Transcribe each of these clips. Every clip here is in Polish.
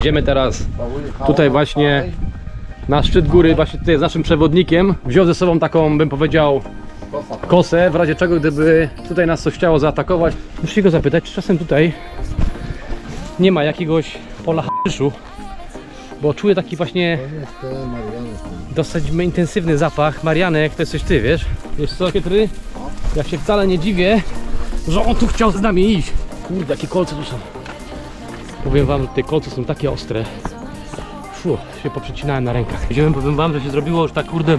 Idziemy teraz tutaj właśnie na szczyt góry, właśnie tutaj z naszym przewodnikiem. Wziął ze sobą taką, bym powiedział, kosę, w razie czego gdyby tutaj nas coś chciało zaatakować. Muszę się go zapytać, czy czasem tutaj nie ma jakiegoś pola haszyszu, bo czuję taki właśnie dosyć intensywny zapach. Marianek, to jesteś ty, wiesz? Wiesz co, Kietry? Ja się wcale nie dziwię, że on tu chciał z nami iść. Kurde, jakie kolce tu są. Powiem wam, że te kolce są takie ostre. Się poprzecinałem na rękach. Powiem wam, że się zrobiło już tak, kurde,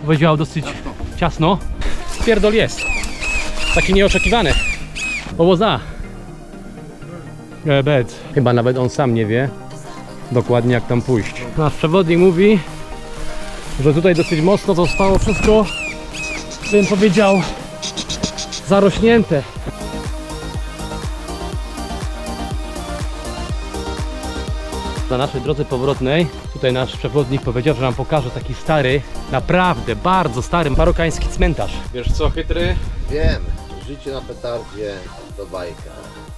powiedział, dosyć ciasno. Spierdol jest. Taki nieoczekiwany. Owoza. Bec. Chyba nawet on sam nie wie dokładnie, jak tam pójść. Nasz przewodnik mówi, że tutaj dosyć mocno zostało wszystko, bym powiedział, zarośnięte. Na naszej drodze powrotnej tutaj nasz przewodnik powiedział, że nam pokaże taki stary, naprawdę bardzo stary marokański cmentarz. Wiesz co, Chytry? Wiem, życie na petardzie to bajka.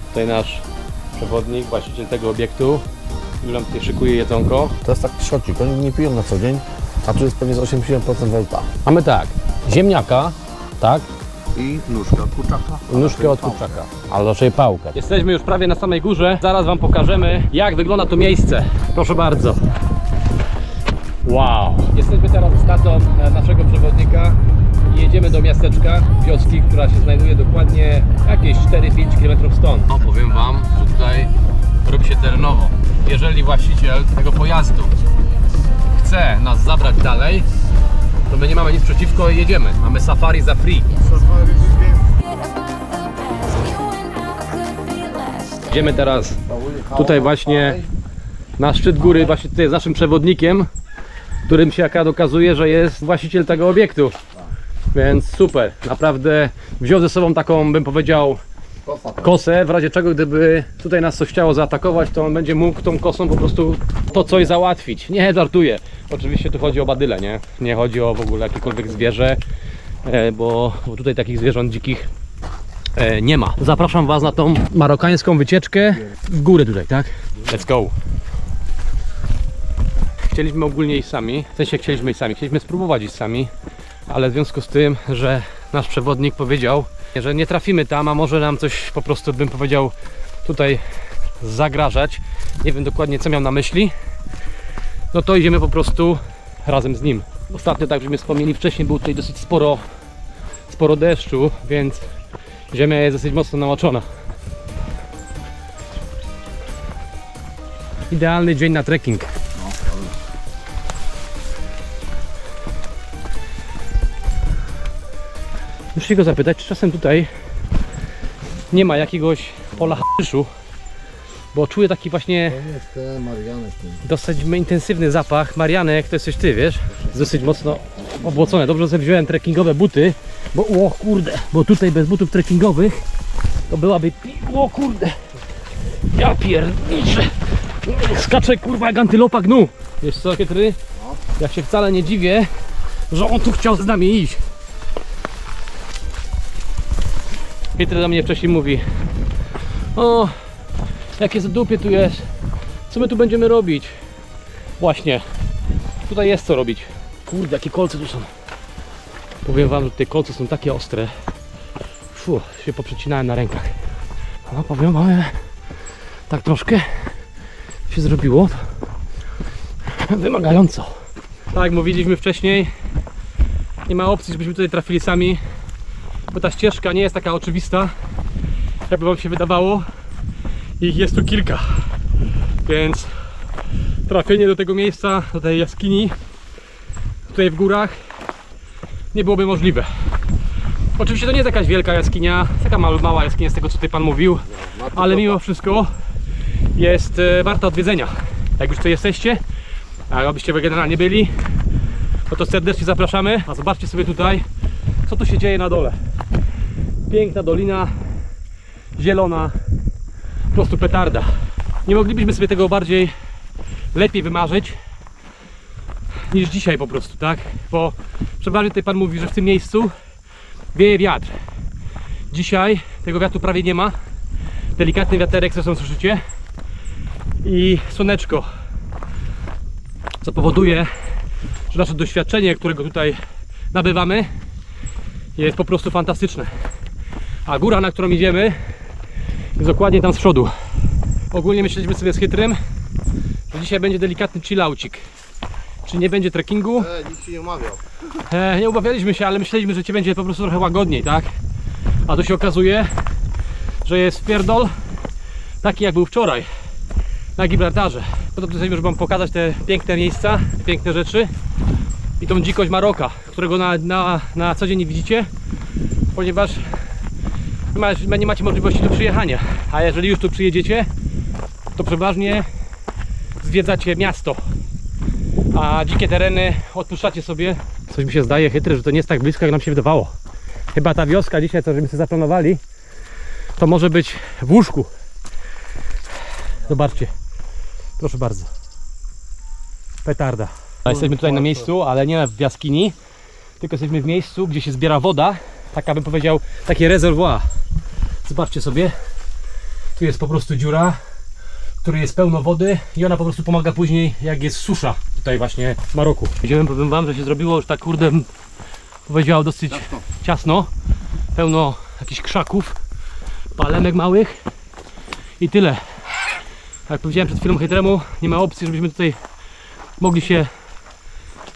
Tutaj nasz przewodnik, właściciel tego obiektu, już nam tutaj szykuje jedzonko. To jest taki szocik, oni nie piją na co dzień, a tu jest pewnie z 87% volta. Mamy tak, ziemniaka, tak? I nóżkę od kurczaka. Nóżkę od kurczaka, ale raczej pałkę. Jesteśmy już prawie na samej górze. Zaraz wam pokażemy, jak wygląda to miejsce. Proszę bardzo. Wow. Jesteśmy teraz z tatą naszego przewodnika i jedziemy do miasteczka, wioski, która się znajduje dokładnie jakieś 4-5 km stąd. No, powiem wam, że tutaj robi się terenowo. Jeżeli właściciel tego pojazdu chce nas zabrać dalej, to my nie mamy nic przeciwko i jedziemy. Mamy safari za free. Idziemy teraz tutaj właśnie na szczyt góry, właśnie tutaj z naszym przewodnikiem, którym się akurat okazuje, że jest właściciel tego obiektu. Więc super, naprawdę wziął ze sobą taką, bym powiedział, kosę, w razie czego gdyby tutaj nas coś chciało zaatakować, to on będzie mógł tą kosą po prostu to coś załatwić. Nie, żartuję. Oczywiście tu chodzi o badyle, nie? Nie chodzi o w ogóle jakiekolwiek zwierzę, bo tutaj takich zwierząt dzikich nie ma. Zapraszam was na tą marokańską wycieczkę w górę tutaj, tak? Let's go! Chcieliśmy ogólnie iść sami, w sensie chcieliśmy spróbować iść sami, ale w związku z tym, że nasz przewodnik powiedział, że nie trafimy tam, a może nam coś po prostu, bym powiedział, tutaj zagrażać. Nie wiem dokładnie, co miał na myśli. No to idziemy po prostu razem z nim. Ostatnio, tak żeśmy wspomnieli wcześniej, było tutaj dosyć sporo deszczu, więc ziemia jest dosyć mocno namoczona. Idealny dzień na trekking. Muszę się go zapytać, czy czasem tutaj nie ma jakiegoś pola haszyszu, bo czuję taki właśnie dosyć intensywny zapach. Marianek, to jesteś ty, wiesz? Dosyć mocno obłocone. Dobrze, że sobie wziąłem trekkingowe buty, bo o kurde, bo tutaj bez butów trekkingowych to byłaby, o kurde, ja pierniczę, skaczę kurwa jak antylopa gnu. Wiesz co, Kietry? Ja się wcale nie dziwię, że on tu chciał z nami iść. Kietry do mnie wcześniej mówi: o, jakie zadupie tu jest, co my tu będziemy robić? Właśnie, tutaj jest co robić. Kurde, jakie kolce tu są. Powiem wam, że te kolce są takie ostre. Się poprzecinałem na rękach. No powiem wam, tak troszkę się zrobiło wymagająco. Tak jak mówiliśmy wcześniej, nie ma opcji, żebyśmy tutaj trafili sami, bo ta ścieżka nie jest taka oczywista, jakby wam się wydawało. Ich jest tu kilka, więc trafienie do tego miejsca, do tej jaskini tutaj w górach nie byłoby możliwe. Oczywiście to nie jest jakaś wielka jaskinia, taka mała jaskinia z tego, co tutaj pan mówił, ale mimo wszystko jest warta odwiedzenia. Jak już tutaj jesteście, a abyście wy generalnie byli, no to serdecznie zapraszamy. A zobaczcie sobie tutaj, co tu się dzieje na dole. Piękna dolina, zielona, po prostu petarda. Nie moglibyśmy sobie tego lepiej wymarzyć niż dzisiaj po prostu, tak? Bo przeważnie tutaj pan mówi, że w tym miejscu wieje wiatr. Dzisiaj tego wiatru prawie nie ma. Delikatny wiaterek, zresztą słyszycie. i słoneczko, co powoduje, że nasze doświadczenie, którego tutaj nabywamy, jest po prostu fantastyczne. A góra, na którą idziemy, jest dokładnie tam z przodu. Ogólnie myśleliśmy sobie z Chytrym, że dzisiaj będzie delikatny chillaucik. Czy nie będzie trekkingu? Nikt się nie umawiał. Nie ubawialiśmy się, ale myśleliśmy, że ci będzie po prostu trochę łagodniej, tak? A tu się okazuje, że jest wpierdol taki jak był wczoraj na Gibraltarze. Po to tutaj już wam pokazać te piękne miejsca, piękne rzeczy i tą dzikość Maroka, którego na co dzień nie widzicie, ponieważ nie macie możliwości tu przyjechania. A jeżeli już tu przyjedziecie, to przeważnie zwiedzacie miasto, a dzikie tereny odpuszczacie sobie. Coś mi się zdaje, Chytry, że to nie jest tak blisko, jak nam się wydawało. Chyba ta wioska dzisiaj, co żeśmy sobie zaplanowali, to może być w łóżku. Zobaczcie, proszę bardzo, petarda. Jesteśmy tutaj na miejscu, ale nie w jaskini, tylko jesteśmy w miejscu, gdzie się zbiera woda, taka bym powiedział, takie rezerwuar. Zobaczcie sobie, tu jest po prostu dziura, w której jest pełno wody i ona po prostu pomaga później, jak jest susza tutaj właśnie w Maroku. Idziemy, powiem wam, że się zrobiło już tak, kurde, powiedział, dosyć ciasno, pełno jakichś krzaków, palemek małych i tyle. Jak powiedziałem przed chwilą Chytremu, nie ma opcji, żebyśmy tutaj mogli się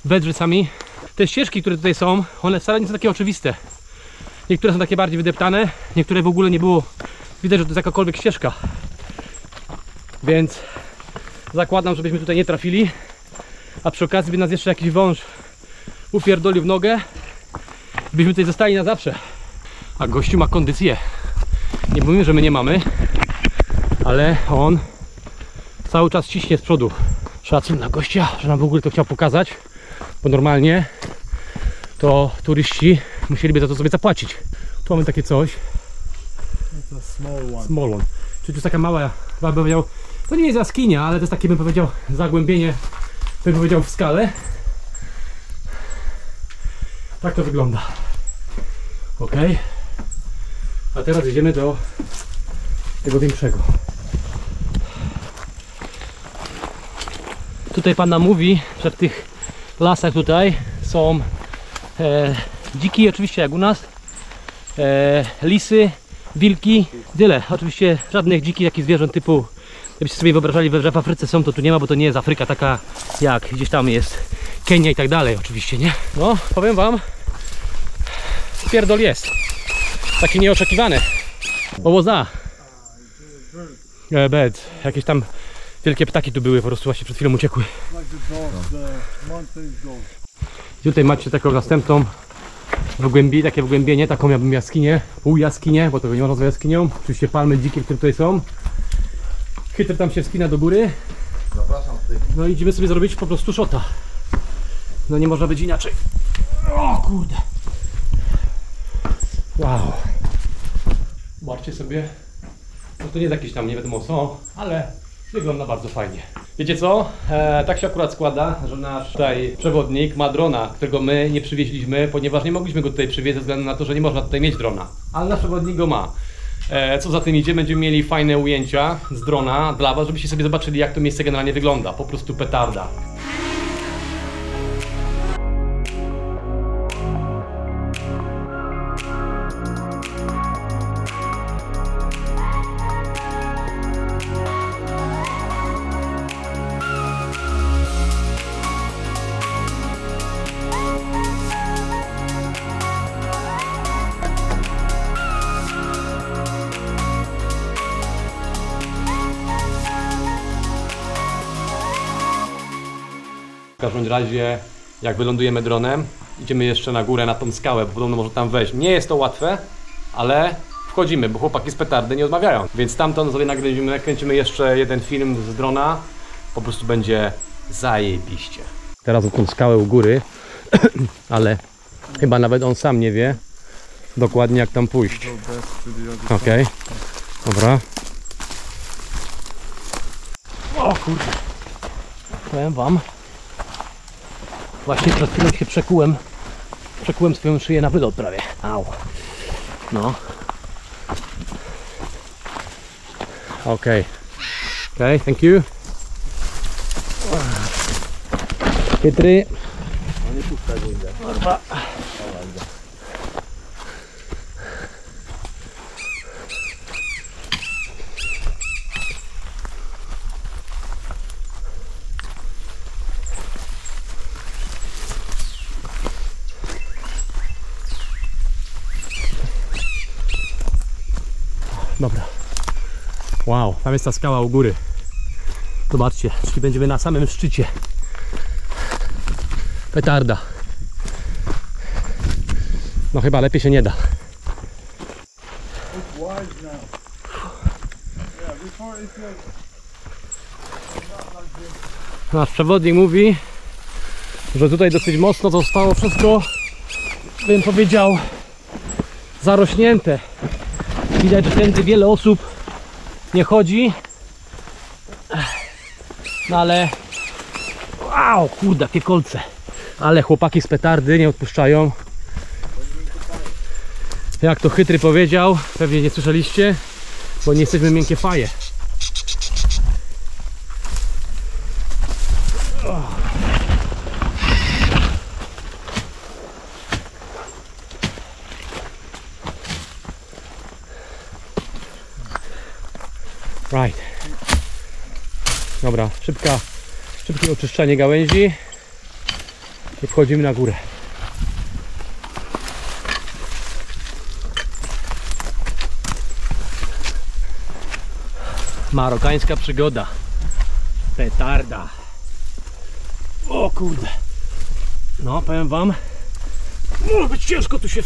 wedrzeć sami. Te ścieżki, które tutaj są, one wcale nie są takie oczywiste. Niektóre są takie bardziej wydeptane, niektóre w ogóle nie było widać, że to jest jakakolwiek ścieżka. Więc zakładam, żebyśmy tutaj nie trafili, a przy okazji by nas jeszcze jakiś wąż upierdolił w nogę, byśmy tutaj zostali na zawsze. A gościu ma kondycję. Nie mówimy, że my nie mamy, ale on cały czas ciśnie z przodu. Szacun dla gościa, że nam w ogóle to chciał pokazać, bo normalnie to turyści musieliby za to sobie zapłacić. Tu mamy takie coś. Small one. Czyli to jest taka mała, bym powiedział, to nie jest jaskinia, ale to jest takie, bym powiedział, zagłębienie, bym powiedział, w skale. Tak to wygląda. Ok. A teraz idziemy do tego większego. Tutaj pan nam mówi, że w tych lasach tutaj są dziki, oczywiście jak u nas, lisy, wilki, tyle. Oczywiście żadnych dzikich takich zwierząt typu, jakbyście sobie wyobrażali, że w Afryce są, to tu nie ma, bo to nie jest Afryka taka jak gdzieś tam jest Kenia i tak dalej, oczywiście, nie? No, powiem wam, spierdol jest. Taki nieoczekiwany. Owoza. Bed. Jakieś tam wielkie ptaki tu były, po prostu właśnie przed chwilą uciekły. I tutaj macie taką następną takie wgłębienie, taką jakbym jaskinię, pół jaskinię, bo tego nie można nazwać jaskinią. Oczywiście palmy dzikie, które tutaj są. Chytry tam się wspina do góry. Zapraszam tutaj. No i idziemy sobie zrobić po prostu szota. No nie można być inaczej. O kurde. Wow. Zobaczcie sobie. No to nie jest jakieś tam nie wiadomo co, ale wygląda bardzo fajnie. Wiecie co? Tak się akurat składa, że nasz tutaj przewodnik ma drona, którego my nie przywieźliśmy, ponieważ nie mogliśmy go tutaj przywieźć ze względu na to, że nie można tutaj mieć drona. Ale nasz przewodnik go ma. Co za tym idzie, będziemy mieli fajne ujęcia z drona dla was, żebyście sobie zobaczyli, jak to miejsce generalnie wygląda. Po prostu petarda. W każdym razie, jak wylądujemy dronem, idziemy jeszcze na górę, na tą skałę, bo podobno można tam wejść. Nie jest to łatwe, ale wchodzimy, bo chłopaki z petardy nie odmawiają. Więc tamtąd sobie kręcimy jeszcze jeden film z drona. Po prostu będzie zajebiście. Teraz tą skałę u góry, ale chyba nawet on sam nie wie dokładnie, jak tam pójść. Okej, dobra. O kurde, powiem wam. Właśnie przed chwilą się przekułem swoją szyję na wylot prawie. Au. No. Okej. Okej, thank you. Chytry. No nie puszczaj go, idę. Kurwa. Dobra. Wow, tam jest ta skała u góry. Zobaczcie, czyli będziemy na samym szczycie. Petarda. No chyba lepiej się nie da. Nasz przewodnik mówi, że tutaj dosyć mocno zostało wszystko, bym powiedział, zarośnięte. Widać, że tędy wiele osób nie chodzi. No ale... Wow, kurde, jakie kolce. Ale chłopaki z petardy nie odpuszczają. Jak to Chytry powiedział, pewnie nie słyszeliście, bo nie jesteśmy miękkie faje. Right. Dobra, szybkie oczyszczanie gałęzi i wchodzimy na górę. Marokańska przygoda. Petarda. O kurde. No, powiem wam, może być ciężko tu się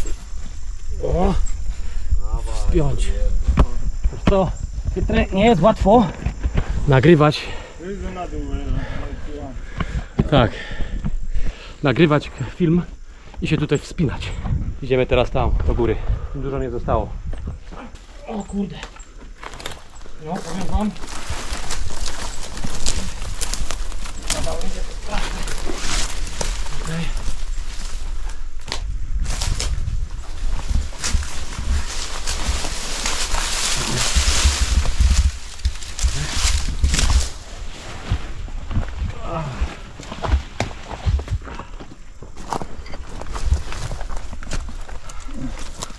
wspiąć. Wiesz co? Nie jest łatwo nagrywać. Tak. Nagrywać film i się tutaj wspinać. Idziemy teraz tam do góry. Dużo nie zostało. O kurde. No, powiem wam. Okay.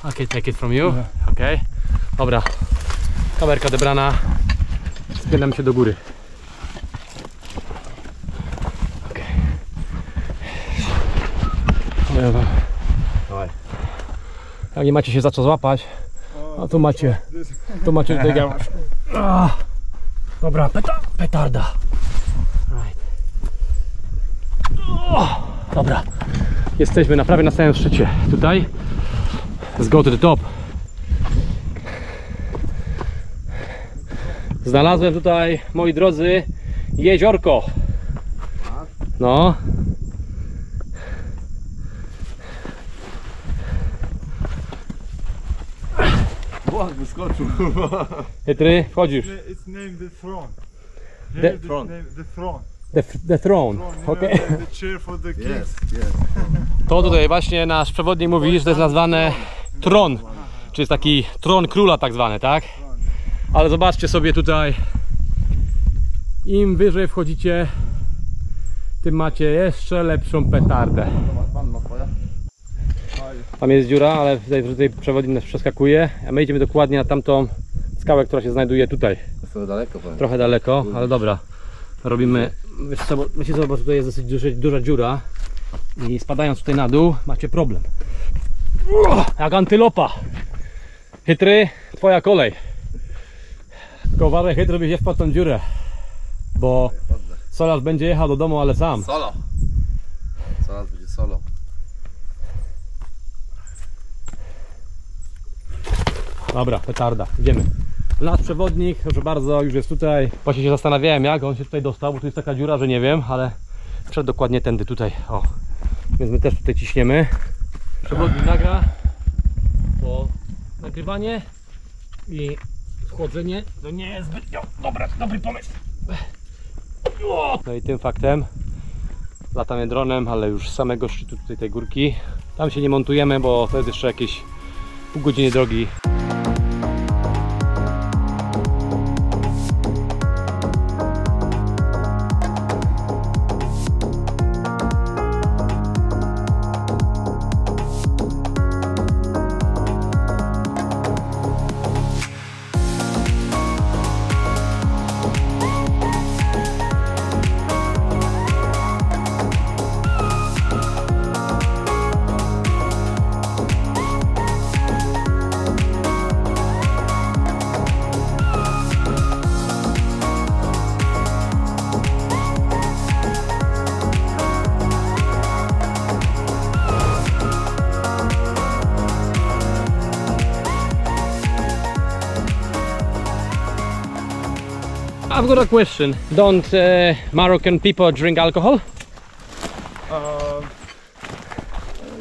Okay, take it from you. Okay. Dobra. Kamerka odebrana. Wspinamy się do góry. Okay. Dawaj. Jak nie macie się za co złapać, a tu macie tutaj gałąź. Dobra, petarda. Right. Dobra. Jesteśmy prawie na samym szczycie. Tutaj. Let's go to the top. Znalazłem tutaj, moi drodzy, jeziorko. No. Błąd wyskoczył. Chytry, wchodzisz. It's named the throne. The throne. The throne. Okay. The chair for the king. Jest. To tutaj właśnie nasz przewodnik mówi, że to jest nazwane tron. Czyli jest taki tron króla tak zwany, tak? Ale zobaczcie sobie tutaj. Im wyżej wchodzicie, tym macie jeszcze lepszą petardę. Tam jest dziura, ale tutaj przewodnik nas przeskakuje, a my idziemy dokładnie na tamtą skałę, która się znajduje tutaj. Trochę daleko, powiem. Trochę daleko, ale dobra. Robimy. Wiecie co, bo tutaj jest dosyć duża dziura i spadając tutaj na dół macie problem. Jak antylopa. Chytry, twoja kolej. Tylko uważaj, Chytry, byś nie wpadł w tą dziurę, bo Solarz będzie jechał do domu, ale sam. Solo. Zaraz będzie solo. Dobra, petarda, idziemy. Nasz przewodnik, proszę bardzo, już jest tutaj. Właśnie się zastanawiałem, jak on się tutaj dostał, bo tu jest taka dziura, że nie wiem, ale wszedł dokładnie tędy tutaj. O, więc my też tutaj ciśniemy. Przewodnik nagra, bo nagrywanie i wchodzenie to nie jest zbytnio dobry pomysł. No i tym faktem latamy dronem, ale już z samego szczytu tutaj tej górki. Tam się nie montujemy, bo to jest jeszcze jakieś pół godziny drogi. I've got a question. Don't Moroccan people drink alcohol?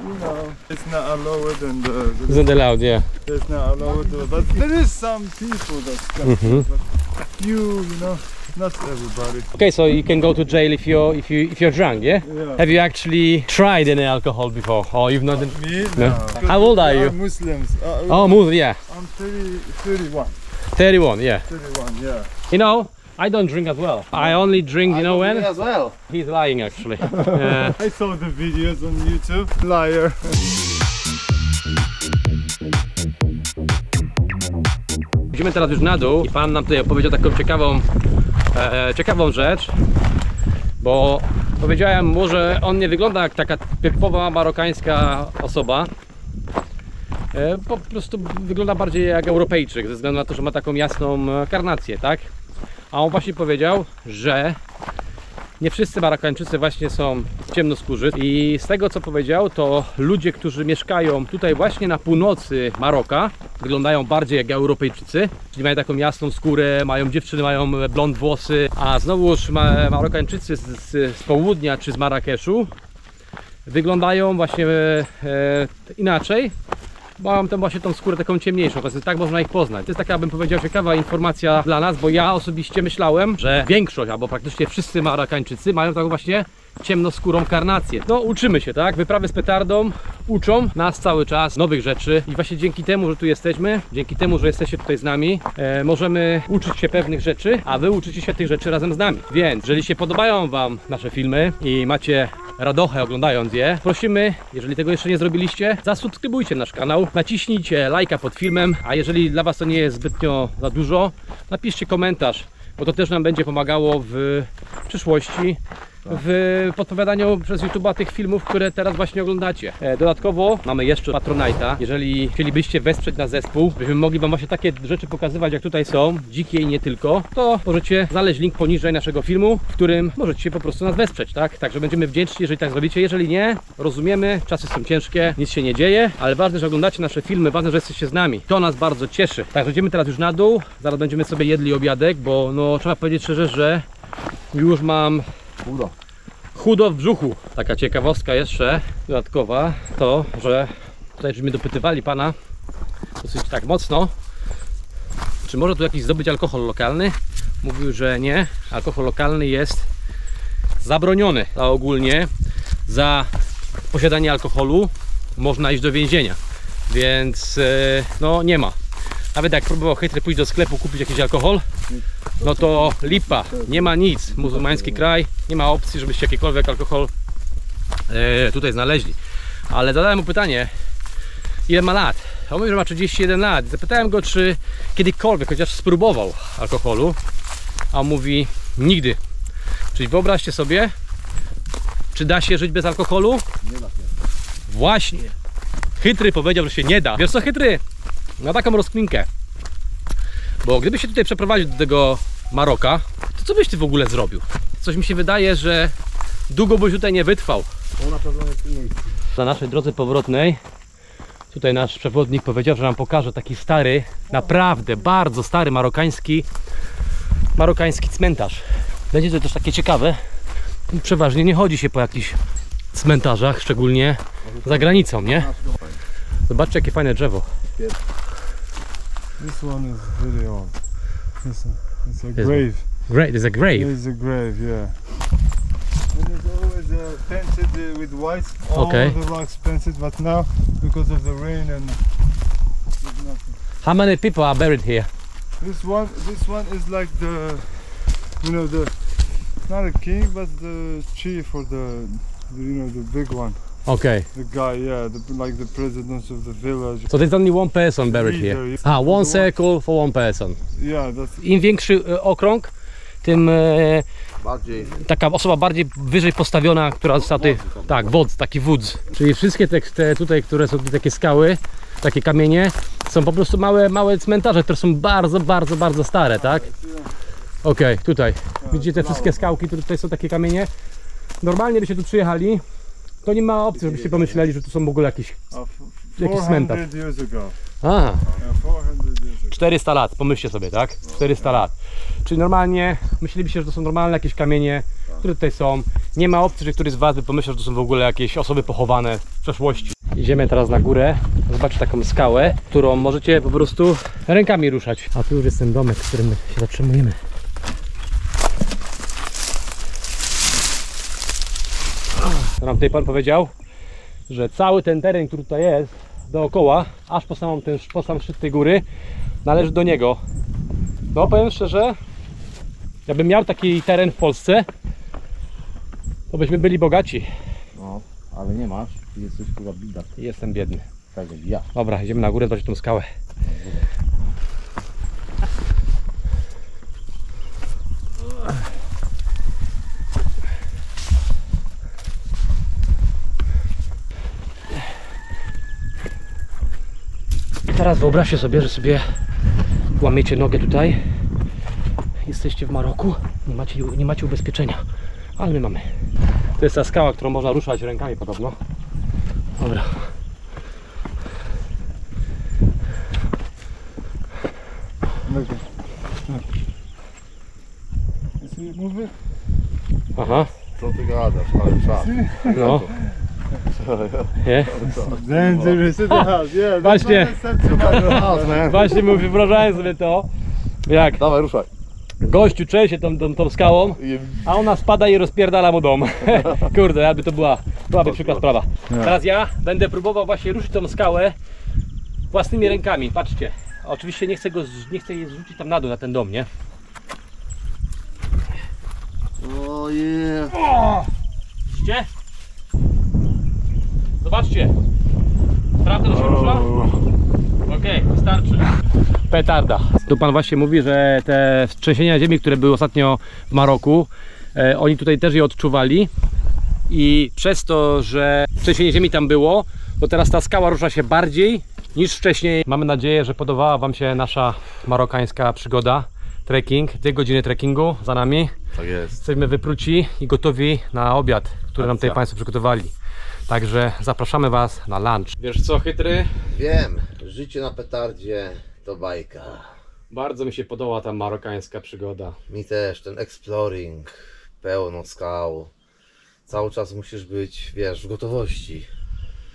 You know, it's not allowed and It's not allowed, yeah. it's not allowed. But there is some people that can, but you know, not everybody. Okay, so you can go to jail if you're drunk, yeah? Yeah. Have you actually tried any alcohol before? Or you've not? Me? No. Because How old are we you? Muslims. Oh, move, yeah. I'm 31. 31, yeah. 31, yeah. You know, I don't drink as well. I only drink, you know when? as well. He's lying actually. I saw the videos on YouTube. Liar. Idziemy teraz już na dół i pan nam tutaj opowiedział taką ciekawą rzecz, bo powiedziałem mu, że on nie wygląda jak taka typowa marokańska osoba. Po prostu wygląda bardziej jak Europejczyk, ze względu na to, że ma taką jasną karnację, tak? A on właśnie powiedział, że nie wszyscy Marokańczycy właśnie są ciemnoskórzy i z tego co powiedział, to ludzie, którzy mieszkają tutaj właśnie na północy Maroka, wyglądają bardziej jak Europejczycy, czyli mają taką jasną skórę, mają dziewczyny, mają blond włosy, a znowuż Marokańczycy z południa czy z Marrakeszu wyglądają właśnie inaczej. Mam tam właśnie tą skórę taką ciemniejszą, więc tak można ich poznać. To jest taka, bym powiedział, ciekawa informacja dla nas, bo ja osobiście myślałem, że większość, albo praktycznie wszyscy Marokańczycy mają taką właśnie ciemnoskórą karnację. No uczymy się, tak? Wyprawy z petardą uczą nas cały czas nowych rzeczy i właśnie dzięki temu, że tu jesteśmy, dzięki temu, że jesteście tutaj z nami, możemy uczyć się pewnych rzeczy, a wy uczycie się tych rzeczy razem z nami. Więc jeżeli się podobają wam nasze filmy i macie radochę oglądając je, prosimy, jeżeli tego jeszcze nie zrobiliście, zasubskrybujcie nasz kanał, naciśnijcie lajka pod filmem, a jeżeli dla was to nie jest zbytnio za dużo, napiszcie komentarz, bo to też nam będzie pomagało w przyszłości w podpowiadaniu przez YouTube'a tych filmów, które teraz właśnie oglądacie. Dodatkowo mamy jeszcze Patronite'a. Jeżeli chcielibyście wesprzeć nasz zespół, byśmy mogli wam właśnie takie rzeczy pokazywać, jak tutaj są, dzikie i nie tylko, to możecie znaleźć link poniżej naszego filmu, w którym możecie po prostu nas wesprzeć, tak? Także będziemy wdzięczni, jeżeli tak zrobicie. Jeżeli nie, rozumiemy, czasy są ciężkie, nic się nie dzieje, ale ważne, że oglądacie nasze filmy, ważne, że jesteście z nami. To nas bardzo cieszy. Także idziemy teraz już na dół, zaraz będziemy sobie jedli obiadek, bo no trzeba powiedzieć szczerze, że już mam chudo w brzuchu. Taka ciekawostka jeszcze dodatkowa, to, że tutaj żeśmy dopytywali pana dosyć tak mocno, czy może tu jakiś zdobyć alkohol lokalny. Mówił, że nie. Alkohol lokalny jest zabroniony, a ogólnie za posiadanie alkoholu można iść do więzienia, więc no nie ma. Nawet jak próbował chytry pójść do sklepu kupić jakiś alkohol, no to lipa, nie ma nic. Muzułmański kraj, nie ma opcji, żebyście jakikolwiek alkohol tutaj znaleźli. Ale zadałem mu pytanie, ile ma lat. On mówi, że ma 31 lat. Zapytałem go, czy kiedykolwiek chociaż spróbował alkoholu, a on mówi, nigdy. Czyli wyobraźcie sobie, czy da się żyć bez alkoholu? Nie da się. Właśnie. Chytry powiedział, że się nie da. Wiesz co, Chytry? Na taką rozkminkę. Bo gdybyś się tutaj przeprowadził do tego Maroka, to co byś ty w ogóle zrobił? Coś mi się wydaje, że długo byś tutaj nie wytrwał. Na naszej drodze powrotnej tutaj nasz przewodnik powiedział, że nam pokaże taki stary, naprawdę bardzo stary marokański cmentarz. Będzie to też takie ciekawe. Przeważnie nie chodzi się po jakichś cmentarzach, szczególnie za granicą, nie? Zobaczcie, jakie fajne drzewo. This one is very old. It's a grave. Great, there's a grave. It's a grave, yeah. And it's always painted with white. All Okay. the rocks painted, but now because of the rain and there's nothing. How many people are buried here? This one is like the, you know, the not a king but the chief or the you know, the big one. Okay. The guy, yeah, like the president of the village. So there's only one person buried here. One circle for one person. Yeah, that's Im większy okrąg, tym Bardziej. taka osoba bardziej wyżej postawiona, która została tutaj, tak, wodz, taki wódz. Czyli wszystkie te tutaj, które są takie skały, takie kamienie, są po prostu małe cmentarze, które są bardzo stare, tak? Okej, tutaj. Widzicie te wszystkie skałki, które tutaj są takie kamienie? Normalnie byście tu przyjechali, to nie ma opcji, żebyście pomyśleli, że tu są w ogóle jakiś cmentarz. 400 years ago. A, Yeah, 400 years ago. 400 lat, pomyślcie sobie, tak? 400 lat. Czyli normalnie myślelibyście, że to są normalne jakieś kamienie, które tutaj są. Nie ma opcji, że któryś z was by pomyślał, że to są w ogóle jakieś osoby pochowane w przeszłości. Idziemy teraz na górę, zobaczcie taką skałę, którą możecie po prostu rękami ruszać. A tu już jest ten domek, w którym się zatrzymujemy. To nam tutaj pan powiedział, że cały ten teren, który tutaj jest dookoła, aż po sam szczyt tej góry, należy do niego. No powiem szczerze, jakbym miał taki teren w Polsce, to byśmy byli bogaci. No, ale nie masz. Ty jesteś chyba biedak. Jestem biedny. Tak jak ja. Dobra, idziemy na górę, zobaczyć tą skałę. Teraz wyobraźcie sobie, że sobie łamiecie nogę tutaj. Jesteście w Maroku, nie macie ubezpieczenia, ale my mamy. To jest ta skała, którą można ruszać rękami podobno. Dobra. Aha. Co ty gadasz, ale czas. No. Nie? Dangerous in the house, yeah. Właśnie, man. właśnie wyobrażałem sobie to, jak Dawaj, ruszaj. gościu czuje się tą skałą, a ona spada i rozpierdala mu dom. Kurde, jakby to byłaby przykra sprawa. Teraz ja będę próbował właśnie ruszyć tą skałę własnymi rękami, patrzcie. Oczywiście nie chcę jej zrzucić tam na dół, na ten dom, nie? Ojej. Widzicie? Zobaczcie. Prawda, to się rusza? Okej, wystarczy. Petarda. Tu pan właśnie mówi, że te trzęsienia ziemi, które były ostatnio w Maroku, oni tutaj też je odczuwali i przez to, że trzęsienie ziemi tam było, to teraz ta skała rusza się bardziej niż wcześniej. Mamy nadzieję, że podobała wam się nasza marokańska przygoda. Trekking, 2 godziny trekkingu za nami. Tak jest. Jesteśmy wypruci i gotowi na obiad, który nam tutaj państwo przygotowali. Także zapraszamy was na lunch. Wiesz co, chytry? Wiem, życie na petardzie to bajka. Bardzo mi się podoba ta marokańska przygoda. Mi też, ten exploring, pełno skał. Cały czas musisz być, wiesz, w gotowości.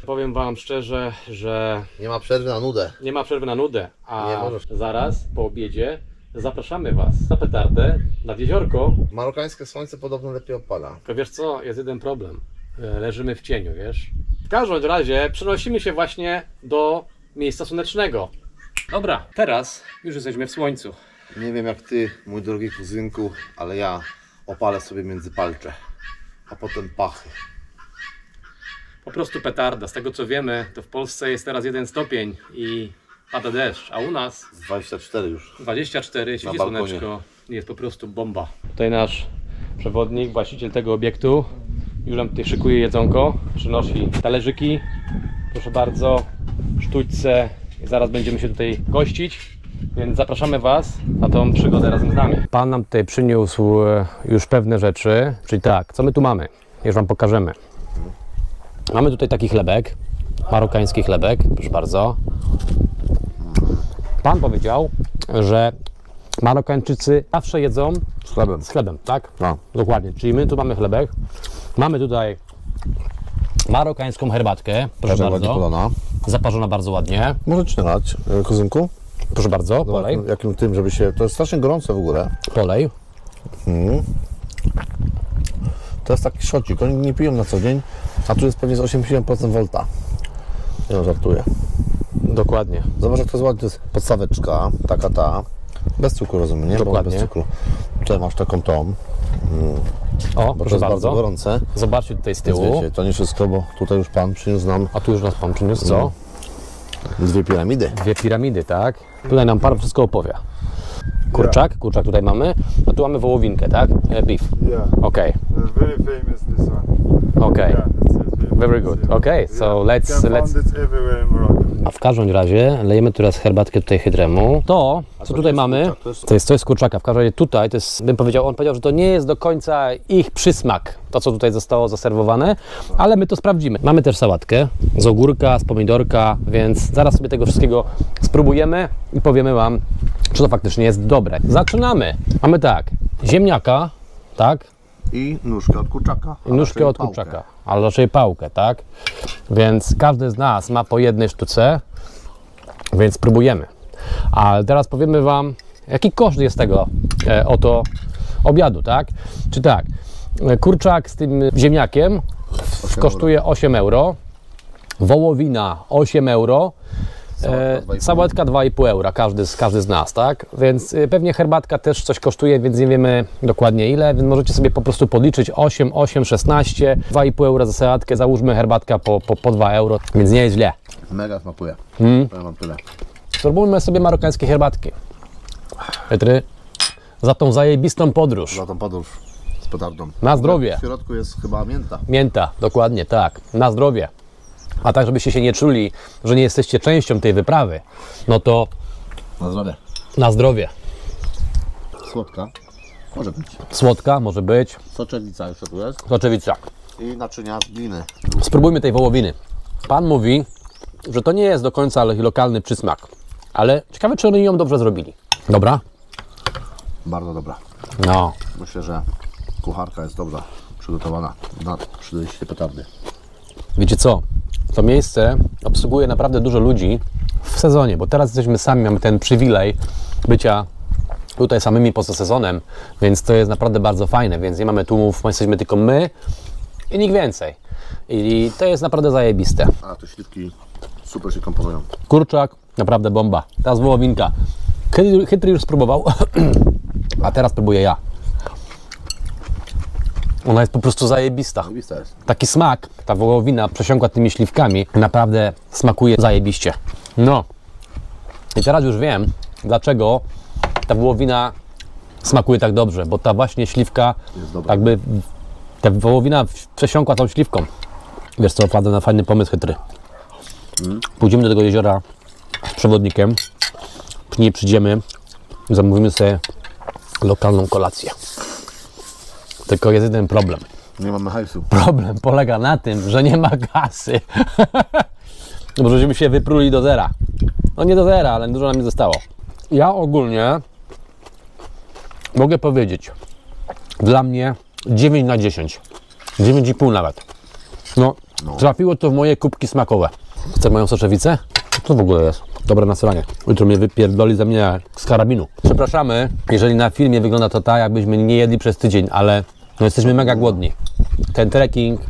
Powiem wam szczerze, że Nie ma przerwy na nudę. nie ma przerwy na nudę, a Nie możesz. zaraz po obiedzie zapraszamy was na petardę, nad jeziorko. Marokańskie słońce podobno lepiej opala. Tylko wiesz co, jest jeden problem. Leżymy w cieniu, wiesz? W każdym razie przenosimy się właśnie do miejsca słonecznego. Dobra, teraz już jesteśmy w słońcu. Nie wiem jak ty, mój drogi kuzynku, ale ja opalę sobie międzypalcze, a potem pachy. Po prostu petarda. Z tego co wiemy, to w Polsce jest teraz 1 stopień i pada deszcz, a u nas 24 już. 24, świeci balkonie. słoneczko, jest po prostu bomba. Tutaj nasz przewodnik, właściciel tego obiektu, już nam tutaj szykuje jedzonko, przynosi talerzyki, proszę bardzo, sztućce i zaraz będziemy się tutaj gościć, więc zapraszamy was na tą przygodę razem z nami. Pan nam tutaj przyniósł już pewne rzeczy, czyli tak, co my tu mamy, już wam pokażemy. Mamy tutaj taki chlebek, marokański chlebek, proszę bardzo. Pan powiedział, że Marokańczycy zawsze jedzą Z chlebem. tak? No. Dokładnie, czyli my tu mamy chlebek, mamy tutaj marokańską herbatkę, proszę Ładnie bardzo, podana. zaparzona bardzo ładnie, Możecie nalać, kuzynku? proszę bardzo, polej, Jakim tym, żeby się... To jest strasznie gorące w ogóle. polej. To jest taki szocik, oni nie piją na co dzień, a tu jest pewnie z 87% volta. Nie no, żartuję. Dokładnie. Zobacz jak to jest ładnie, to jest podstaweczka, taka ta, bez cukru rozumiem, nie? Bo Dokładnie. bez cukru. Tutaj masz taką tą, O, bo to proszę jest bardzo bardzo, gorące. zobaczcie tutaj z Więc tyłu, wiecie, to nie wszystko, bo tutaj już Pan przyniósł nam a tu już nas pan przyniósł co? 2 piramidy. 2 piramidy, tak? Tutaj nam pan wszystko opowie. Kurczak tutaj mamy, a tu mamy wołowinkę, tak? Beef. Yeah, Okej, very famous this one. okej. Yeah, it's Very good. Okay, so let's. It everywhere in Morocco. A w każdym razie lejemy teraz herbatkę tutaj Hydremu. To, co tutaj mamy, to jest coś z kurczaka. W każdym razie tutaj, to jest, bym powiedział, on powiedział, że to nie jest do końca ich przysmak, to co tutaj zostało zaserwowane, ale my to sprawdzimy. Mamy też sałatkę z ogórka, z pomidorka, więc zaraz sobie tego wszystkiego spróbujemy i powiemy Wam, czy to faktycznie jest dobre. Zaczynamy. Mamy tak, ziemniaka, tak? I nóżkę od kurczaka. I nóżkę od kurczaka, ale raczej pałkę, tak? Więc każdy z nas ma po jednej sztuce, więc spróbujemy. Ale teraz powiemy Wam, jaki koszt jest tego oto obiadu, tak? Czy tak, kurczak z tym ziemniakiem kosztuje 8 euro, wołowina 8 euro, sałatka 2,5 euro, każdy z nas, tak? Więc pewnie herbatka też coś kosztuje, więc nie wiemy dokładnie ile, więc możecie sobie po prostu podliczyć 8, 16, 2,5 euro za sałatkę, załóżmy herbatka po 2 euro, więc nie jest źle. Mega smakuje. Ja mam tyle. Spróbujmy sobie marokańskie herbatki. Petry, za tą zajebistą podróż. Za tą podróż z petardą. Na zdrowie. W środku jest chyba mięta. Mięta, dokładnie tak. Na zdrowie. A tak, żebyście się nie czuli, że nie jesteście częścią tej wyprawy, no to Na zdrowie. na zdrowie. Słodka. Może być. Słodka może być, Soczewica jeszcze tu jest. soczewica. I naczynia z gliny. Spróbujmy tej wołowiny. Pan mówi, że to nie jest do końca lokalny przysmak, ale ciekawe, czy oni ją dobrze zrobili. Dobra? Bardzo dobra. No. Myślę, że kucharka jest dobra przygotowana na przyjście petardy. Wiecie co? To miejsce obsługuje naprawdę dużo ludzi w sezonie, bo teraz jesteśmy sami, mamy ten przywilej bycia tutaj samymi poza sezonem, więc to jest naprawdę bardzo fajne, więc nie mamy tłumów, jesteśmy tylko my i nikt więcej. I to jest naprawdę zajebiste. A te śliwki super się komponują. Kurczak, naprawdę bomba. Teraz wołowinka. Chytry już spróbował, a teraz próbuję ja. Ona jest po prostu zajebista. Zajebista jest. Taki smak, ta wołowina przesiąkła tymi śliwkami, naprawdę smakuje zajebiście. No i teraz już wiem, dlaczego ta wołowina smakuje tak dobrze, bo ta właśnie śliwka, Jest dobra. jakby ta wołowina przesiąkła tą śliwką. Wiesz co, wpadłem na fajny pomysł, Chytry. Pójdziemy do tego jeziora z przewodnikiem, nie przyjdziemy i zamówimy sobie lokalną kolację. Tylko jest jeden problem. Nie mamy hajsu. Problem polega na tym, że nie ma kasy. Bo żeśmy się wypruli do zera. No nie do zera, ale dużo nam nie zostało. Ja ogólnie mogę powiedzieć, dla mnie 9 na 10. 9,5 nawet. No, trafiło to w moje kubki smakowe. Chcę moją soczewicę? Co w ogóle jest? Dobre nasranie. Jutro mnie wypierdoli ze mnie z karabinu. Przepraszamy, jeżeli na filmie wygląda to tak, jakbyśmy nie jedli przez tydzień, ale no jesteśmy mega głodni. Ten trekking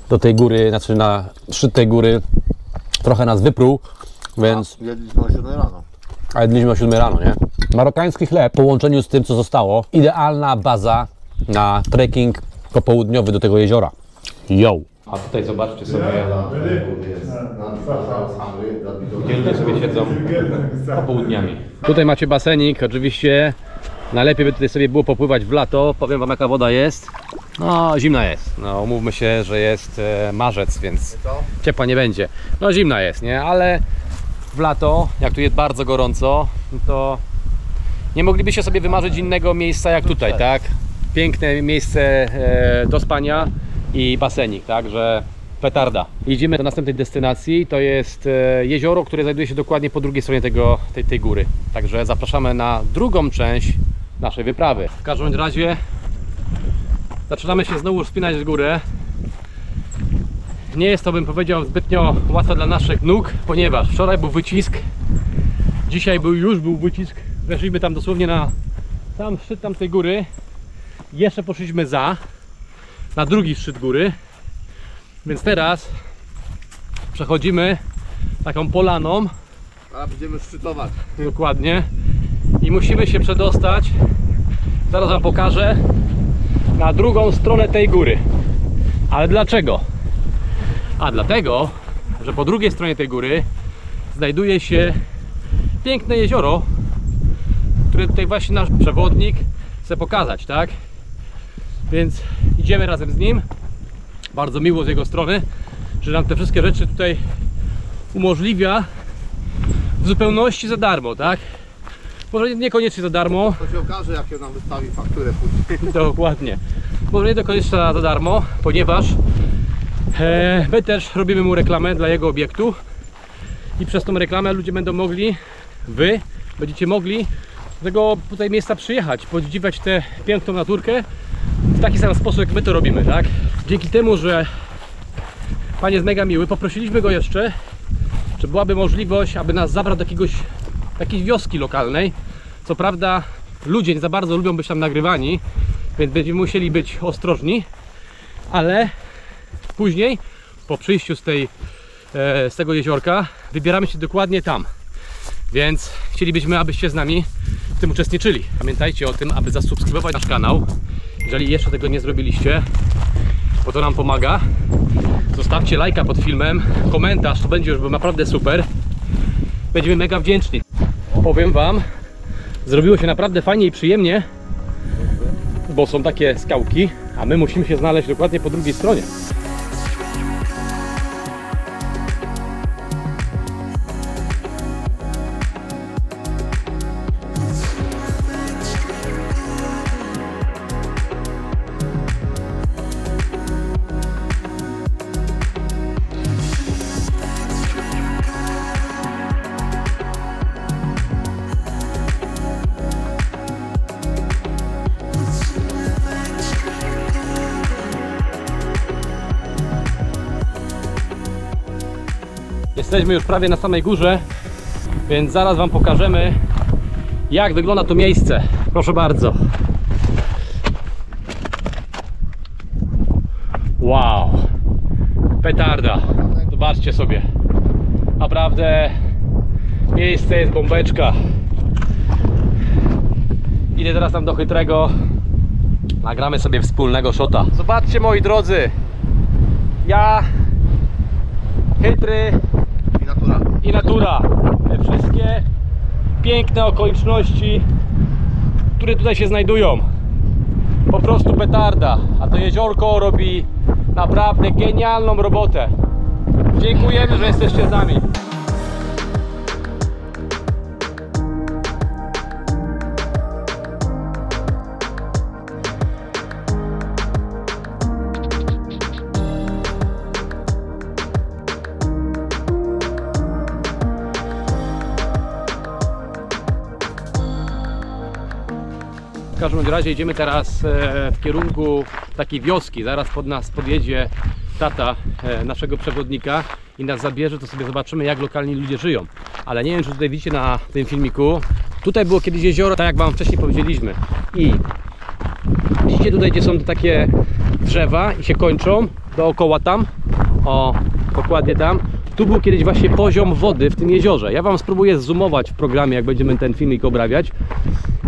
do tej góry, znaczy na szczyt tej góry trochę nas wypruł, więc... Jedliśmy o 7 rano. A jedliśmy o 7 rano, nie? Marokański chleb w połączeniu z tym, co zostało, idealna baza na trekking popołudniowy do tego jeziora. Yo! A tutaj zobaczcie sobie, gdzie sobie siedzą popołudniami. Tutaj macie basenik, oczywiście najlepiej by tutaj sobie było popływać w lato. Powiem wam, jaka woda jest. No, zimna jest. No, umówmy się, że jest marzec, więc ciepła nie będzie. No, zimna jest, nie? Ale w lato, jak tu jest bardzo gorąco, to nie moglibyście sobie wymarzyć innego miejsca jak tutaj, tak? Piękne miejsce do spania i basenik, także petarda. Idziemy do następnej destynacji, to jest jezioro, które znajduje się dokładnie po drugiej stronie tej góry. Także zapraszamy na drugą część naszej wyprawy. W każdym razie zaczynamy się znowu wspinać w górę. Nie jest to, bym powiedział, zbytnio łatwe dla naszych nóg, ponieważ wczoraj był wycisk, dzisiaj już był wycisk. Weszliśmy tam dosłownie na sam szczyt tamtej góry. Jeszcze poszliśmy na drugi szczyt góry. Więc teraz przechodzimy taką polaną. A będziemy szczytować. Dokładnie. I musimy się przedostać, zaraz wam pokażę, na drugą stronę tej góry. Ale dlaczego? A dlatego, że po drugiej stronie tej góry znajduje się piękne jezioro, które tutaj właśnie nasz przewodnik chce pokazać, tak? Więc idziemy razem z nim. bardzo miło z jego strony, że nam te wszystkie rzeczy tutaj umożliwia w zupełności za darmo, tak? Może niekoniecznie za darmo. To się okaże, jak nam wystawi fakturę później. Dokładnie. Może nie dokoniecznie za darmo, ponieważ my też robimy mu reklamę dla jego obiektu i przez tą reklamę ludzie będą mogli, wy będziecie mogli do tego tutaj miejsca przyjechać, podziwiać tę piękną naturkę w taki sam sposób, jak my to robimy, tak? Dzięki temu, że pan jest mega miły, poprosiliśmy go jeszcze, czy byłaby możliwość, aby nas zabrał do takiej wioski lokalnej. Co prawda ludzie nie za bardzo lubią być tam nagrywani, więc będziemy musieli być ostrożni, ale później po przyjściu z tego jeziorka wybieramy się dokładnie tam, więc chcielibyśmy, abyście z nami w tym uczestniczyli. Pamiętajcie o tym, aby zasubskrybować nasz kanał, jeżeli jeszcze tego nie zrobiliście, bo to nam pomaga. Zostawcie lajka pod filmem, komentarz, to będzie już naprawdę super. Będziemy mega wdzięczni. Powiem wam, zrobiło się naprawdę fajnie i przyjemnie, bo są takie skałki, a my musimy się znaleźć dokładnie po drugiej stronie. Jesteśmy już prawie na samej górze, więc zaraz wam pokażemy, jak wygląda to miejsce. Proszę bardzo. Wow, petarda. Zobaczcie sobie. Naprawdę miejsce jest bombeczka. Idę teraz tam do Chytrego. Nagramy sobie wspólnego shota. Zobaczcie, moi drodzy. Ja, Chytry i natura. Te wszystkie piękne okoliczności, które tutaj się znajdują. Po prostu petarda. A to jeziorko robi naprawdę genialną robotę. Dziękujemy, że jesteście z nami. W każdym razie idziemy teraz w kierunku takiej wioski. Zaraz pod nas podjedzie tata naszego przewodnika i nas zabierze, to sobie zobaczymy, jak lokalni ludzie żyją. Ale nie wiem, czy tutaj widzicie na tym filmiku. Tutaj było kiedyś jezioro, tak jak wam wcześniej powiedzieliśmy. I widzicie tutaj, gdzie są takie drzewa i się kończą dookoła tam. O, dokładnie tam. Tu był kiedyś właśnie poziom wody w tym jeziorze. Ja wam spróbuję zoomować w programie, jak będziemy ten filmik obrabiać.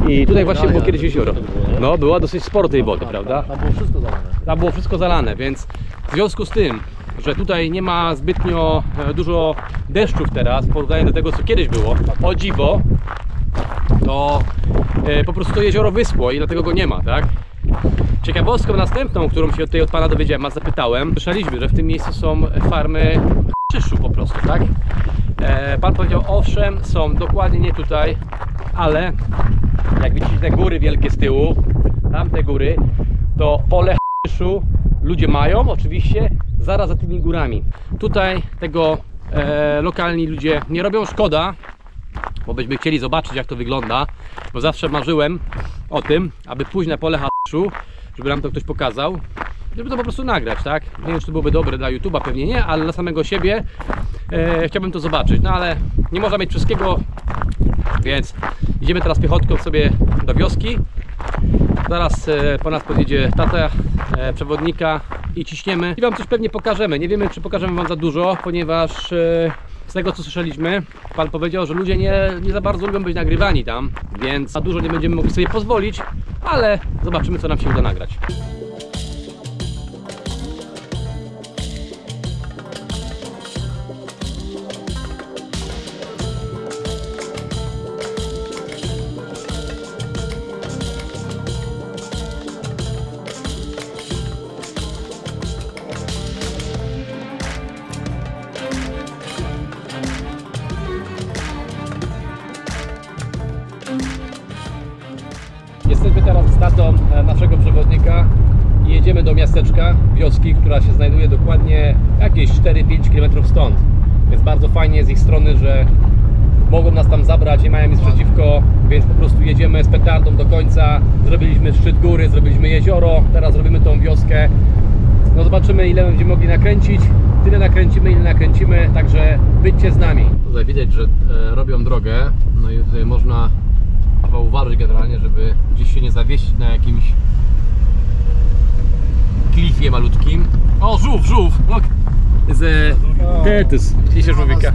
I tutaj właśnie było kiedyś jezioro. No, była dosyć sporo tej wody, prawda? Tam było wszystko zalane. Tam było wszystko zalane, więc w związku z tym, że tutaj nie ma zbytnio dużo deszczów teraz, w porównaniu do tego, co kiedyś było, o dziwo, to po prostu to jezioro wyschło i dlatego go nie ma, tak? Ciekawostką następną, którą się tutaj od pana dowiedziałem, a zapytałem, słyszeliśmy, że w tym miejscu są farmy szyszu po prostu, tak? Pan powiedział, owszem, są dokładnie nie tutaj, ale jak widzicie te góry wielkie z tyłu, tamte góry, to pole szyszu ludzie mają oczywiście zaraz za tymi górami. Tutaj tego lokalni ludzie nie robią, szkoda, bo byśmy chcieli zobaczyć, jak to wygląda, bo zawsze marzyłem o tym, aby pójść na pole szyszu, żeby nam to ktoś pokazał, żeby to po prostu nagrać, tak? Nie wiem, czy to byłoby dobre dla YouTube'a, pewnie nie, ale dla samego siebie chciałbym to zobaczyć, no ale nie można mieć wszystkiego, więc idziemy teraz piechotką sobie do wioski. Zaraz po nas podjedzie tata przewodnika i ciśniemy i wam coś pewnie pokażemy. Nie wiemy, czy pokażemy wam za dużo, ponieważ z tego, co słyszeliśmy, pan powiedział, że ludzie nie za bardzo lubią być nagrywani tam, więc za dużo nie będziemy mogli sobie pozwolić, ale zobaczymy, co nam się uda nagrać. naszego przewodnika i jedziemy do miasteczka, wioski, która się znajduje dokładnie jakieś 4-5 km stąd. Jest bardzo fajnie z ich strony, że mogą nas tam zabrać, nie mają nic przeciwko, więc po prostu jedziemy z petardą do końca. Zrobiliśmy szczyt góry, zrobiliśmy jezioro, teraz robimy tą wioskę. No zobaczymy, ile będziemy mogli nakręcić. Tyle nakręcimy, ile nakręcimy, także byćcie z nami. Tutaj widać, że robią drogę, no i tutaj można chyba uważać generalnie, żeby gdzieś się nie zawiesić na jakimś klifie malutkim. O, żółw, żółw! Look! It's a tortoise. Widzicie żółwika?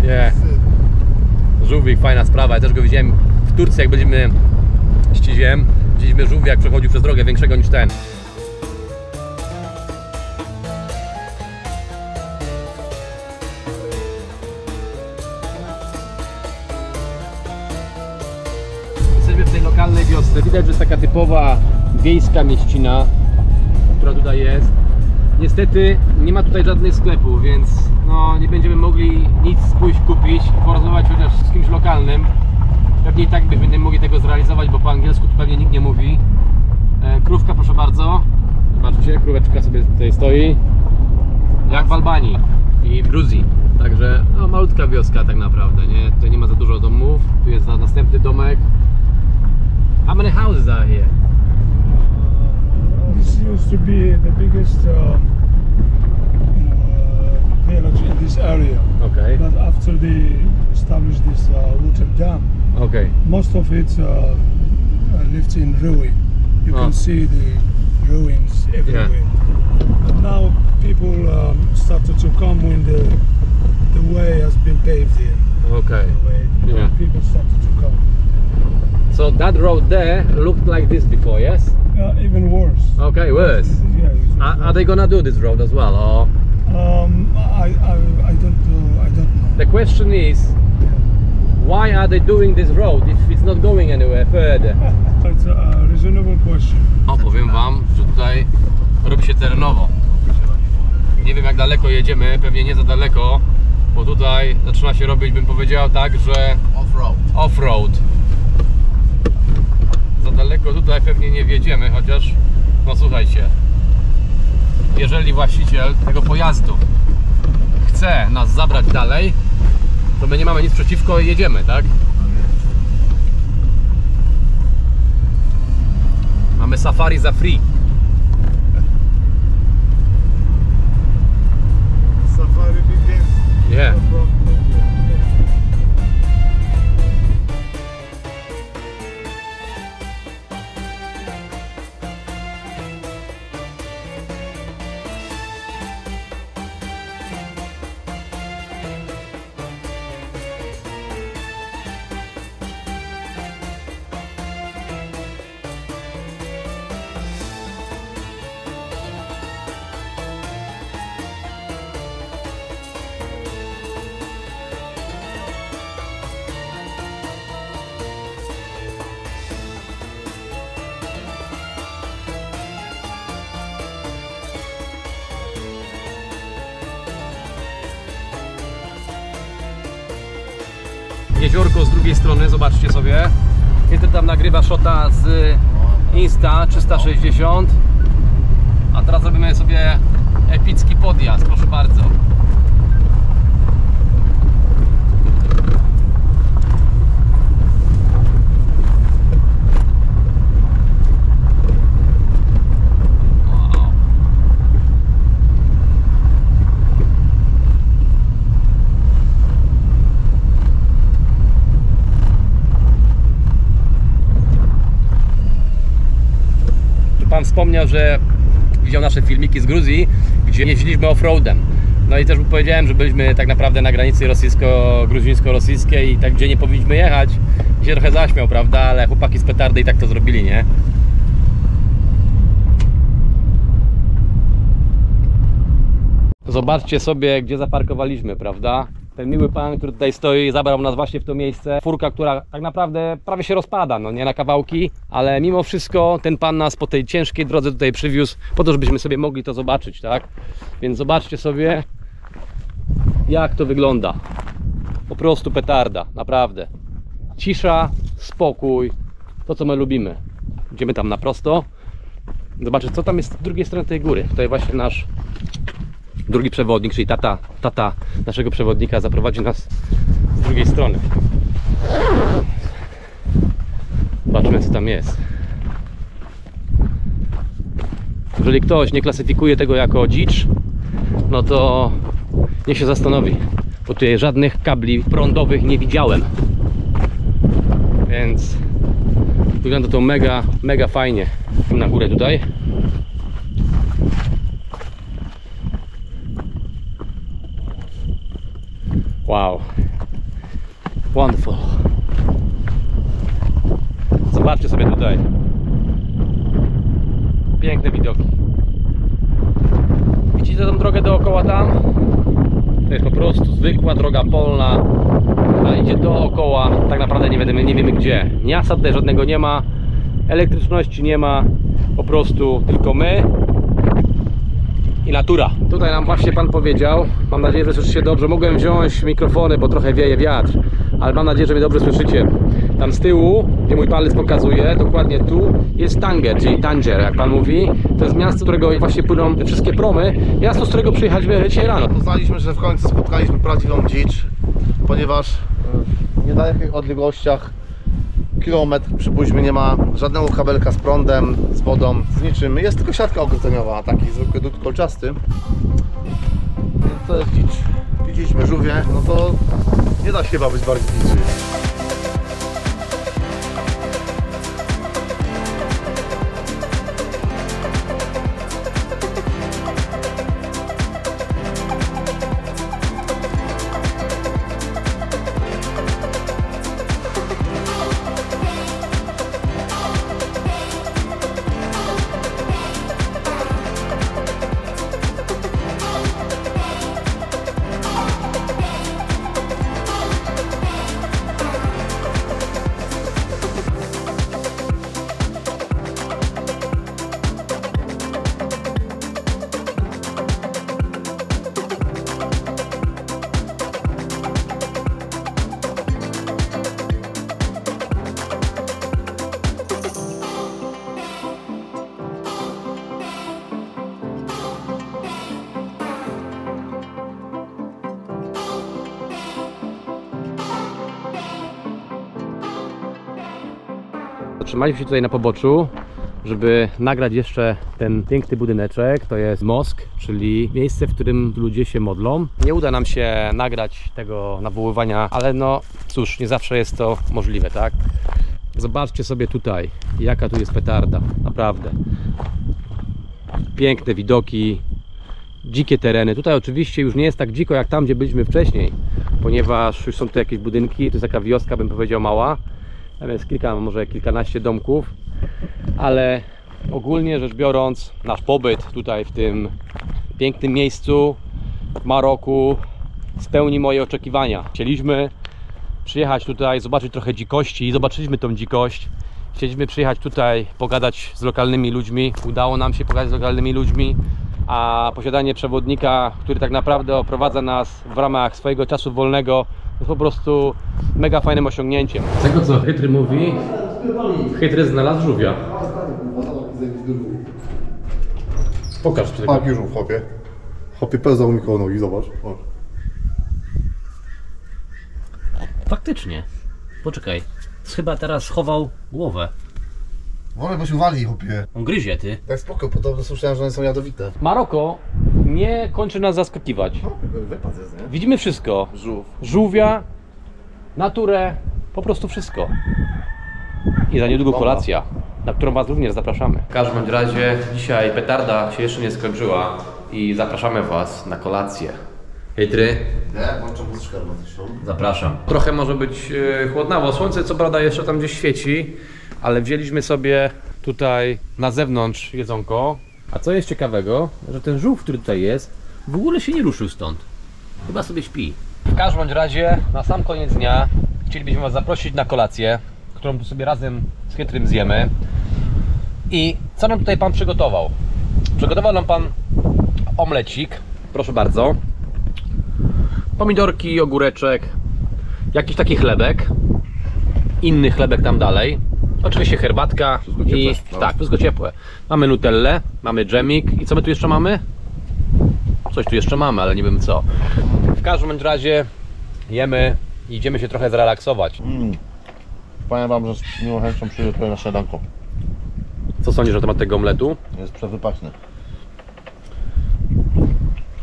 Nie. Żółwik, fajna sprawa, ja też go widziałem w Turcji, jak byliśmy ściziem. Widzieliśmy żółwia, jak przechodził przez drogę, większego niż ten. Jesteśmy w tej lokalnej wiosce. Widać, że jest taka typowa wiejska mieścina, która tutaj jest. Niestety nie ma tutaj żadnych sklepów, więc no, nie będziemy mogli nic pójść kupić, porozmawiać chociaż z kimś lokalnym. Pewnie i tak byśmy nie mogli tego zrealizować, bo po angielsku tu pewnie nikt nie mówi. Krówka, proszę bardzo. Zobaczcie, króweczka sobie tutaj stoi. Jak w Albanii i w Gruzji. Także no, malutka wioska tak naprawdę, nie? Tutaj nie ma za dużo domów. Tu jest następny domek. How many houses are here? This used to be the biggest village in this area. Okay. But after they established this water dam, Okay. most of it lives in ruin. You Oh. can see the ruins everywhere. And now people started to come when the way has been paved here. Okay. The way Yeah. people started to come. So that road there looked like this before, yes? Even worse. Okay, worse. Yeah, it was Are they gonna do this road as well? Or I don't know. the question is, why are they doing this road if it's not going anywhere further? It's a reasonable question. No, powiem wam, że tutaj robi się terenowo. Nie wiem, jak daleko jedziemy, pewnie nie za daleko, bo tutaj zaczyna się robić, bym powiedział tak, że off-road. Za daleko tutaj pewnie nie wjedziemy, chociaż no słuchajcie, jeżeli właściciel tego pojazdu chce nas zabrać dalej, to my nie mamy nic przeciwko i jedziemy, tak? Mamy safari za free. Safari begins Yeah. from Jeziorko z drugiej strony, zobaczcie sobie. Kiedy tam nagrywa shota z Insta 360. A teraz robimy sobie epicki podjazd, proszę bardzo. Wow. Pan wspomniał, że widział nasze filmiki z Gruzji, gdzie jeździliśmy off-roadem. No i też mu powiedziałem, że byliśmy tak naprawdę na granicy rosyjsko-gruzińsko-rosyjskiej i tak, gdzie nie powinniśmy jechać. I się trochę zaśmiał, prawda? Ale chłopaki z petardy i tak to zrobili, nie? Zobaczcie sobie, gdzie zaparkowaliśmy, prawda? Ten miły pan, który tutaj stoi, zabrał nas właśnie w to miejsce. Furka, która tak naprawdę prawie się rozpada, no nie na kawałki, ale mimo wszystko ten pan nas po tej ciężkiej drodze tutaj przywiózł, po to, żebyśmy sobie mogli to zobaczyć, tak? Więc zobaczcie sobie, jak to wygląda. Po prostu petarda, naprawdę. Cisza, spokój, to co my lubimy. Idziemy tam na prosto. Zobaczyć, co tam jest z drugiej strony tej góry. Tutaj właśnie nasz drugi przewodnik, czyli tata naszego przewodnika zaprowadzi nas z drugiej strony. Zobaczmy, co tam jest. Jeżeli ktoś nie klasyfikuje tego jako dzicz, no to niech się zastanowi, bo tutaj żadnych kabli prądowych nie widziałem. Więc wygląda to mega fajnie. Na górę tutaj. Wow. Wonderful. Zobaczcie sobie tutaj. Piękne widoki. Widzicie tą drogę dookoła tam? To jest po prostu zwykła droga polna, która idzie dookoła. Tak naprawdę nie wiemy gdzie. Miasta tutaj żadnego nie ma. Elektryczności nie ma. Po prostu tylko my i natura. Tutaj nam właśnie pan powiedział. Mam nadzieję, że słyszycie dobrze. Mogłem wziąć mikrofony, bo trochę wieje wiatr, ale mam nadzieję, że mnie dobrze słyszycie. Tam z tyłu, gdzie mój palec pokazuje, dokładnie tu jest Tanger, czyli Tanger, jak pan mówi. To jest miasto, z którego właśnie płyną te wszystkie promy. Miasto, z którego przyjechaliśmy dzisiaj rano. Uznaliśmy, że w końcu spotkaliśmy prawdziwą dzicz, ponieważ w niedalekich odległościach, kilometr przypuśćmy, nie ma żadnego kabelka z prądem, z wodą, z niczym. Jest tylko siatka ogrodzeniowa, taki zwykły drut kolczasty. Więc to jest dzicz. Widzieliśmy żółwie, no to nie da się chyba być bardziej dziczy. Zatrzymaliśmy się tutaj na poboczu, żeby nagrać jeszcze ten piękny budyneczek. To jest mosk, czyli miejsce, w którym ludzie się modlą. Nie uda nam się nagrać tego nawoływania, ale no cóż, nie zawsze jest to możliwe, tak? Zobaczcie sobie tutaj, jaka tu jest petarda, naprawdę. Piękne widoki, dzikie tereny. Tutaj oczywiście już nie jest tak dziko jak tam, gdzie byliśmy wcześniej, ponieważ już są tu jakieś budynki. To jest taka wioska, bym powiedział, mała. Tam jest może kilkanaście domków, ale ogólnie rzecz biorąc, nasz pobyt tutaj w tym pięknym miejscu w Maroku spełni moje oczekiwania. Chcieliśmy przyjechać tutaj, zobaczyć trochę dzikości i zobaczyliśmy tą dzikość. Chcieliśmy przyjechać tutaj, pogadać z lokalnymi ludźmi. Udało nam się pogadać z lokalnymi ludźmi, a posiadanie przewodnika, który tak naprawdę oprowadza nas w ramach swojego czasu wolnego, jest po prostu mega fajnym osiągnięciem. Z tego co Chytry mówi, Chytry znalazł żółwia. Pokaż czy Tak, już w hopie. Hopie pełzał mi koło nogi, zobacz. O. Faktycznie. Poczekaj. Chyba teraz schował głowę. Wolę, bo się wali, hopie. On gryzie, ty. Tak spoko, podobno słyszałem, że one są jadowite. Maroko nie kończy nas zaskakiwać. Wypad jest, nie? Widzimy wszystko. Żółw. Żółwia, naturę, po prostu wszystko. I za niedługo kolacja, na którą Was również zapraszamy. W każdym razie dzisiaj petarda się jeszcze nie skończyła i zapraszamy Was na kolację. Chytry, Nie, włączam muzyczkę romantyczną. zapraszam. Trochę może być chłodnawo. Słońce co prawda jeszcze tam gdzieś świeci, ale wzięliśmy sobie tutaj na zewnątrz jedzonko. A co jest ciekawego, że ten żółw, który tutaj jest, w ogóle się nie ruszył stąd. Chyba sobie śpi. W każdym razie na sam koniec dnia chcielibyśmy Was zaprosić na kolację, którą tu sobie razem z Chytrym zjemy. I co nam tutaj Pan przygotował? Przygotował nam Pan omlecik, proszę bardzo. Pomidorki, ogóreczek, jakiś taki chlebek, inny chlebek tam dalej. Oczywiście herbatka i no. tak, wszystko ciepłe. Mamy nutellę, mamy dżemik i co my tu jeszcze mamy? Coś tu jeszcze mamy, ale nie wiem co. W każdym bądź razie jemy i idziemy się trochę zrelaksować. Powiem wam, że z miłą chęcią przyjdę tutaj na śniadanko. Co sądzisz na temat tego omletu? Jest przewypaczny.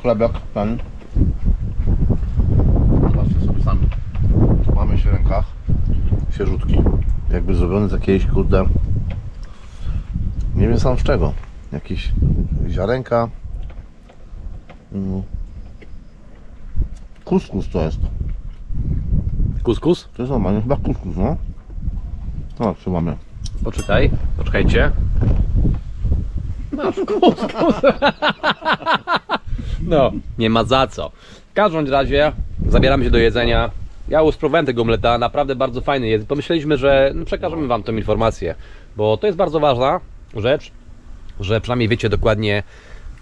Chlebek ten. Zobaczcie sobie sami. Mamy się w rękach. Świeżutki. Jakby zrobiony z jakiejś, kurde, nie wiem sam z czego. Jakieś ziarenka. Kuskus to jest. Kuskus? To jest normalnie chyba kuskus, no. No, trzymamy. Poczekajcie. Masz kuskus. No, nie ma za co. W każdym razie zabieramy się do jedzenia. Ja już spróbowałem tego omleta, naprawdę bardzo fajny jest. Pomyśleliśmy, że przekażemy wam tą informację, bo to jest bardzo ważna rzecz, że przynajmniej wiecie dokładnie,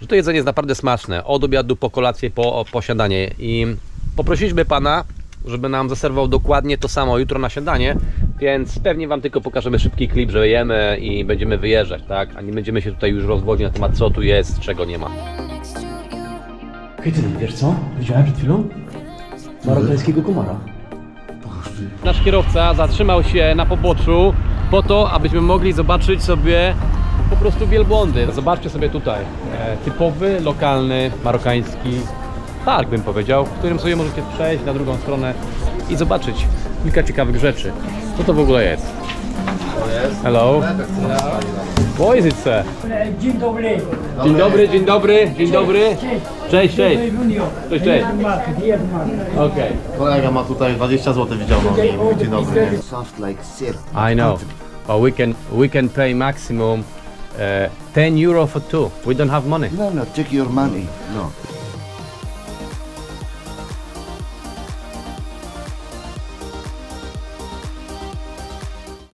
że to jedzenie jest naprawdę smaczne. Od obiadu, po kolację, po śniadanie. I poprosiliśmy pana, żeby nam zaserwował dokładnie to samo jutro na śniadanie, więc pewnie wam tylko pokażemy szybki klip, że jemy i będziemy wyjeżdżać, tak? A nie będziemy się tutaj już rozwodzić na temat, co tu jest, czego nie ma. Hej ty, wiesz co? Widziałem przed chwilą marokańskiego komara. Nasz kierowca zatrzymał się na poboczu po to, abyśmy mogli zobaczyć sobie po prostu wielbłądy. Zobaczcie sobie tutaj typowy, lokalny, marokański park, bym powiedział, w którym sobie możecie przejść na drugą stronę i zobaczyć kilka ciekawych rzeczy. Co to w ogóle jest? Hello. What is it, sir? Dzień dobry. Dzień dobry, dzień dobry, dzień dobry. Cześć, cześć. Cześć, cześć. Okej. Kolega ma tutaj 20 zł, widział, no i mówi, dzień dobry. Soft like syrup. I know, but we can pay maximum 10 euro for two. We don't have money. No, take your money. No.